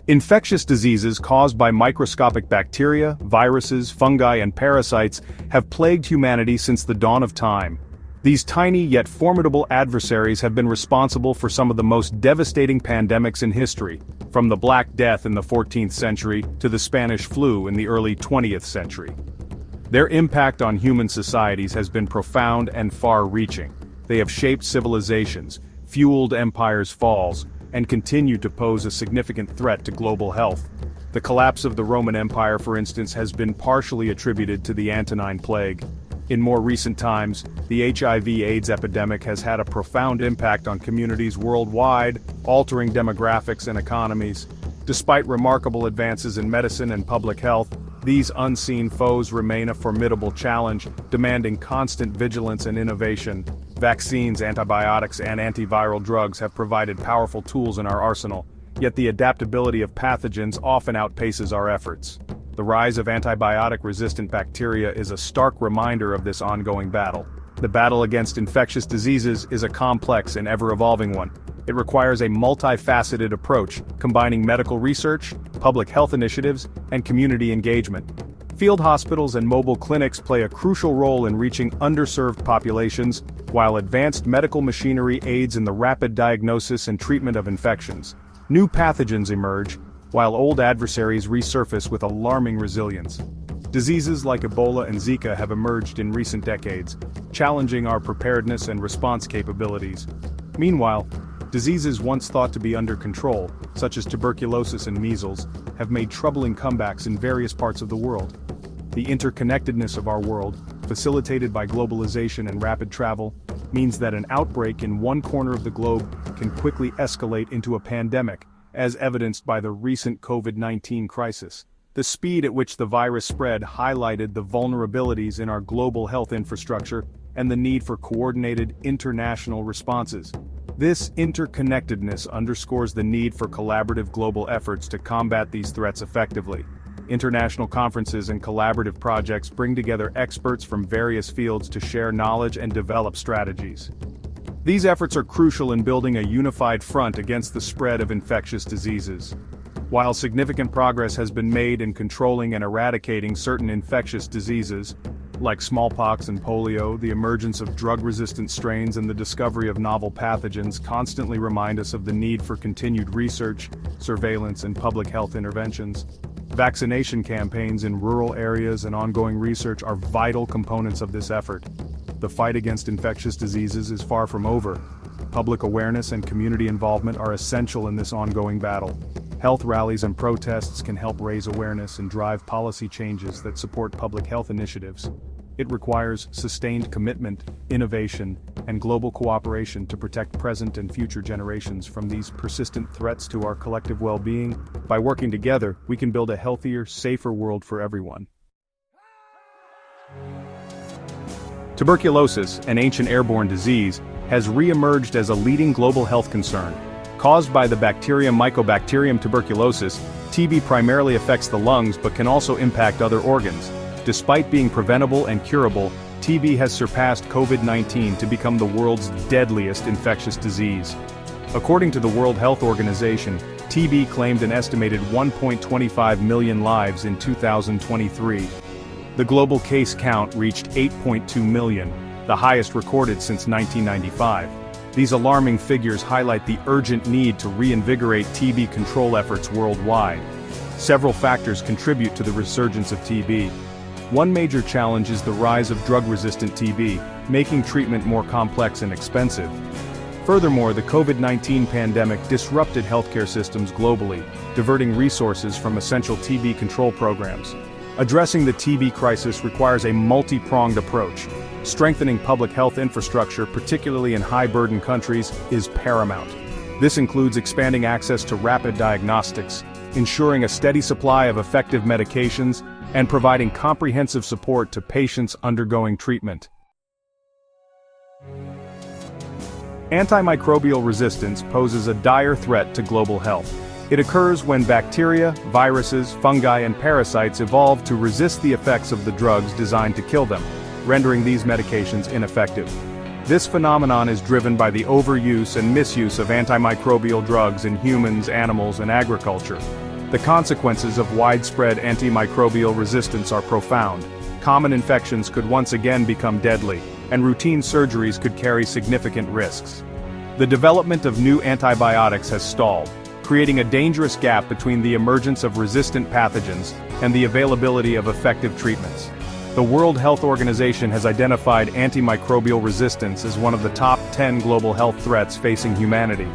Infectious diseases caused by microscopic bacteria, viruses, fungi, and parasites have plagued humanity since the dawn of time. These tiny yet formidable adversaries have been responsible for some of the most devastating pandemics in history, from the Black Death in the 14th century to the Spanish flu in the early 20th century. Their impact on human societies has been profound and far-reaching. They have shaped civilizations, fueled empires' falls, and continue to pose a significant threat to global health. The collapse of the Roman Empire, for instance, has been partially attributed to the Antonine Plague. In more recent times, the HIV/AIDS epidemic has had a profound impact on communities worldwide, altering demographics and economies. Despite remarkable advances in medicine and public health, these unseen foes remain a formidable challenge, demanding constant vigilance and innovation. Vaccines, antibiotics, and antiviral drugs have provided powerful tools in our arsenal, yet the adaptability of pathogens often outpaces our efforts. The rise of antibiotic-resistant bacteria is a stark reminder of this ongoing battle. The battle against infectious diseases is a complex and ever-evolving one. It requires a multifaceted approach, combining medical research, public health initiatives, and community engagement. Field hospitals and mobile clinics play a crucial role in reaching underserved populations, while advanced medical machinery aids in the rapid diagnosis and treatment of infections. New pathogens emerge, while old adversaries resurface with alarming resilience. Diseases like Ebola and Zika have emerged in recent decades, challenging our preparedness and response capabilities. Meanwhile, diseases once thought to be under control, such as tuberculosis and measles, have made troubling comebacks in various parts of the world. The interconnectedness of our world, facilitated by globalization and rapid travel, means that an outbreak in one corner of the globe can quickly escalate into a pandemic, as evidenced by the recent COVID-19 crisis. The speed at which the virus spread highlighted the vulnerabilities in our global health infrastructure and the need for coordinated international responses. This interconnectedness underscores the need for collaborative global efforts to combat these threats effectively. International conferences and collaborative projects bring together experts from various fields to share knowledge and develop strategies. These efforts are crucial in building a unified front against the spread of infectious diseases. While significant progress has been made in controlling and eradicating certain infectious diseases, like smallpox and polio, the emergence of drug-resistant strains and the discovery of novel pathogens constantly remind us of the need for continued research, surveillance, and public health interventions. Vaccination campaigns in rural areas and ongoing research are vital components of this effort. The fight against infectious diseases is far from over. Public awareness and community involvement are essential in this ongoing battle. Health rallies and protests can help raise awareness and drive policy changes that support public health initiatives. It requires sustained commitment, innovation, and global cooperation to protect present and future generations from these persistent threats to our collective well-being. By working together, we can build a healthier, safer world for everyone. Tuberculosis, an ancient airborne disease, has re-emerged as a leading global health concern. Caused by the bacterium Mycobacterium tuberculosis, TB primarily affects the lungs but can also impact other organs. Despite being preventable and curable, TB has surpassed COVID-19 to become the world's deadliest infectious disease. According to the World Health Organization, TB claimed an estimated 1.25 million lives in 2023. The global case count reached 8.2 million, the highest recorded since 1995. These alarming figures highlight the urgent need to reinvigorate TB control efforts worldwide. Several factors contribute to the resurgence of TB. One major challenge is the rise of drug-resistant TB, making treatment more complex and expensive. Furthermore, the COVID-19 pandemic disrupted healthcare systems globally, diverting resources from essential TB control programs. Addressing the TB crisis requires a multi-pronged approach. Strengthening public health infrastructure, particularly in high-burden countries, is paramount. This includes expanding access to rapid diagnostics, ensuring a steady supply of effective medications, and providing comprehensive support to patients undergoing treatment. Antimicrobial resistance poses a dire threat to global health. It occurs when bacteria, viruses, fungi, and parasites evolve to resist the effects of the drugs designed to kill them, rendering these medications ineffective. This phenomenon is driven by the overuse and misuse of antimicrobial drugs in humans, animals, and agriculture. The consequences of widespread antimicrobial resistance are profound. Common infections could once again become deadly, and routine surgeries could carry significant risks. The development of new antibiotics has stalled, creating a dangerous gap between the emergence of resistant pathogens and the availability of effective treatments. The World Health Organization has identified antimicrobial resistance as one of the top 10 global health threats facing humanity.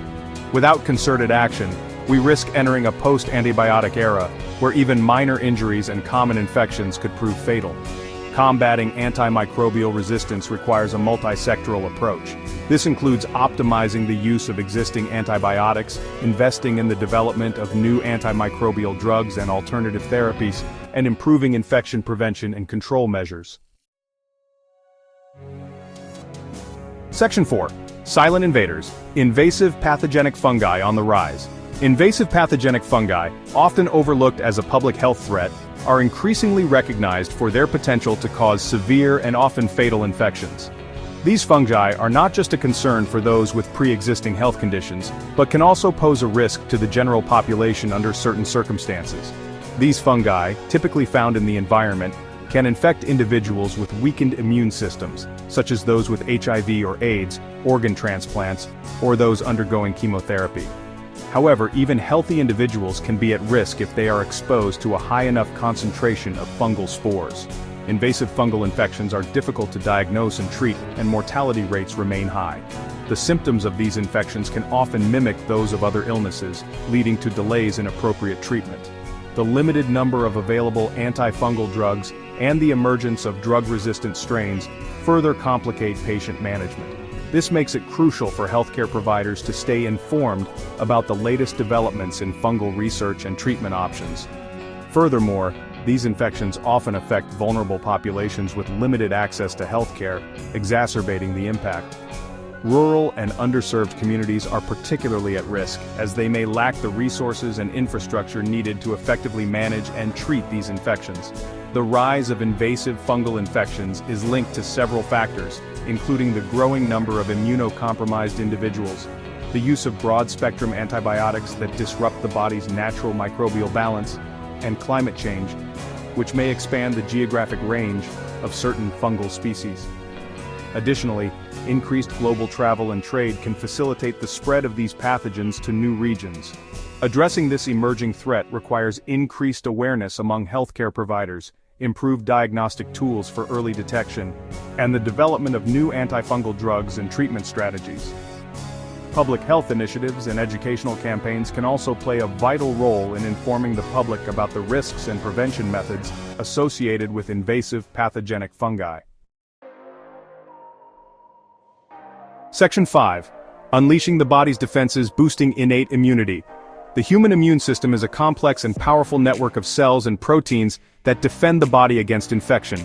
Without concerted action, we risk entering a post-antibiotic era, where even minor injuries and common infections could prove fatal. Combating antimicrobial resistance requires a multisectoral approach. This includes optimizing the use of existing antibiotics, investing in the development of new antimicrobial drugs and alternative therapies, and improving infection prevention and control measures. Section 4. Silent invaders. Invasive pathogenic fungi on the rise. Invasive pathogenic fungi, often overlooked as a public health threat, are increasingly recognized for their potential to cause severe and often fatal infections. These fungi are not just a concern for those with pre-existing health conditions, but can also pose a risk to the general population under certain circumstances. These fungi, typically found in the environment, can infect individuals with weakened immune systems, such as those with HIV or AIDS, organ transplants, or those undergoing chemotherapy. However, even healthy individuals can be at risk if they are exposed to a high enough concentration of fungal spores. Invasive fungal infections are difficult to diagnose and treat, and mortality rates remain high. The symptoms of these infections can often mimic those of other illnesses, leading to delays in appropriate treatment. The limited number of available antifungal drugs and the emergence of drug-resistant strains further complicate patient management. This makes it crucial for healthcare providers to stay informed about the latest developments in fungal research and treatment options. Furthermore, these infections often affect vulnerable populations with limited access to healthcare, exacerbating the impact. Rural and underserved communities are particularly at risk, as they may lack the resources and infrastructure needed to effectively manage and treat these infections. The rise of invasive fungal infections is linked to several factors, including the growing number of immunocompromised individuals, the use of broad-spectrum antibiotics that disrupt the body's natural microbial balance, and climate change, which may expand the geographic range of certain fungal species. Additionally, increased global travel and trade can facilitate the spread of these pathogens to new regions. Addressing this emerging threat requires increased awareness among healthcare providers, improved diagnostic tools for early detection, and the development of new antifungal drugs and treatment strategies. Public health initiatives and educational campaigns can also play a vital role in informing the public about the risks and prevention methods associated with invasive pathogenic fungi. Section 5. Unleashing the body's defenses, boosting innate immunity. The human immune system is a complex and powerful network of cells and proteins that defend the body against infection.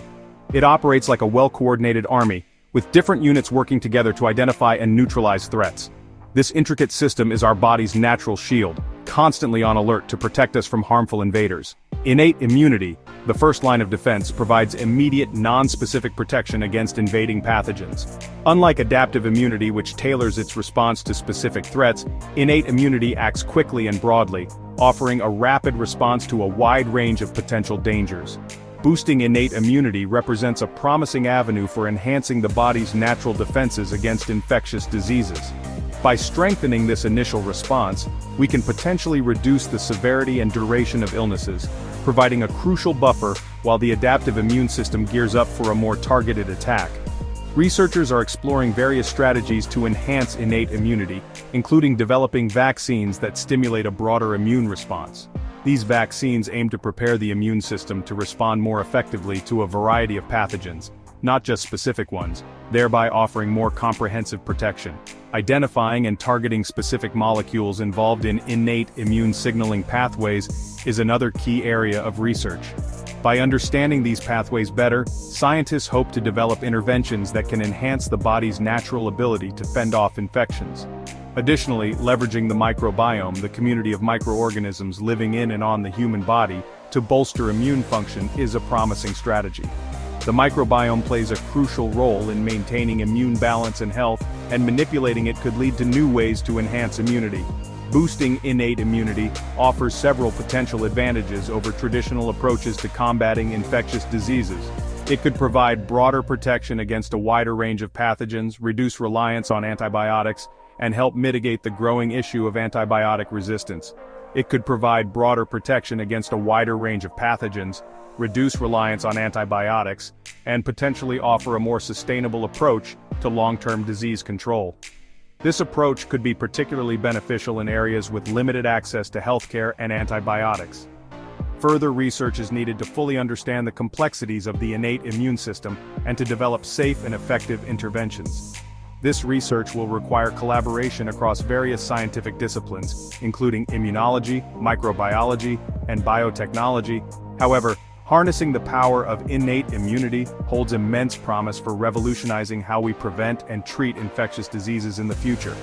It operates like a well-coordinated army, with different units working together to identify and neutralize threats. This intricate system is our body's natural shield, constantly on alert to protect us from harmful invaders. Innate immunity, the first line of defense, provides immediate, non-specific protection against invading pathogens. Unlike adaptive immunity, which tailors its response to specific threats, innate immunity acts quickly and broadly, offering a rapid response to a wide range of potential dangers. Boosting innate immunity represents a promising avenue for enhancing the body's natural defenses against infectious diseases. By strengthening this initial response, we can potentially reduce the severity and duration of illnesses, providing a crucial buffer while the adaptive immune system gears up for a more targeted attack. Researchers are exploring various strategies to enhance innate immunity, including developing vaccines that stimulate a broader immune response. These vaccines aim to prepare the immune system to respond more effectively to a variety of pathogens, not just specific ones, thereby offering more comprehensive protection. Identifying and targeting specific molecules involved in innate immune signaling pathways is another key area of research. By understanding these pathways better, scientists hope to develop interventions that can enhance the body's natural ability to fend off infections. Additionally, leveraging the microbiome, the community of microorganisms living in and on the human body, to bolster immune function is a promising strategy. The microbiome plays a crucial role in maintaining immune balance and health, and manipulating it could lead to new ways to enhance immunity. Boosting innate immunity offers several potential advantages over traditional approaches to combating infectious diseases. It could provide broader protection against a wider range of pathogens, reduce reliance on antibiotics, and help mitigate the growing issue of antibiotic resistance. It could provide broader protection against a wider range of pathogens, reduce reliance on antibiotics, and potentially offer a more sustainable approach to long-term disease control. This approach could be particularly beneficial in areas with limited access to healthcare and antibiotics. Further research is needed to fully understand the complexities of the innate immune system and to develop safe and effective interventions. This research will require collaboration across various scientific disciplines, including immunology, microbiology, and biotechnology. However, harnessing the power of innate immunity holds immense promise for revolutionizing how we prevent and treat infectious diseases in the future.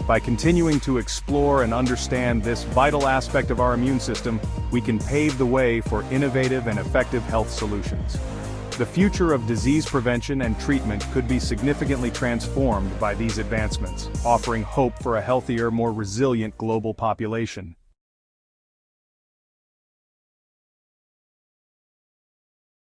By continuing to explore and understand this vital aspect of our immune system, we can pave the way for innovative and effective health solutions. The future of disease prevention and treatment could be significantly transformed by these advancements, offering hope for a healthier, more resilient global population.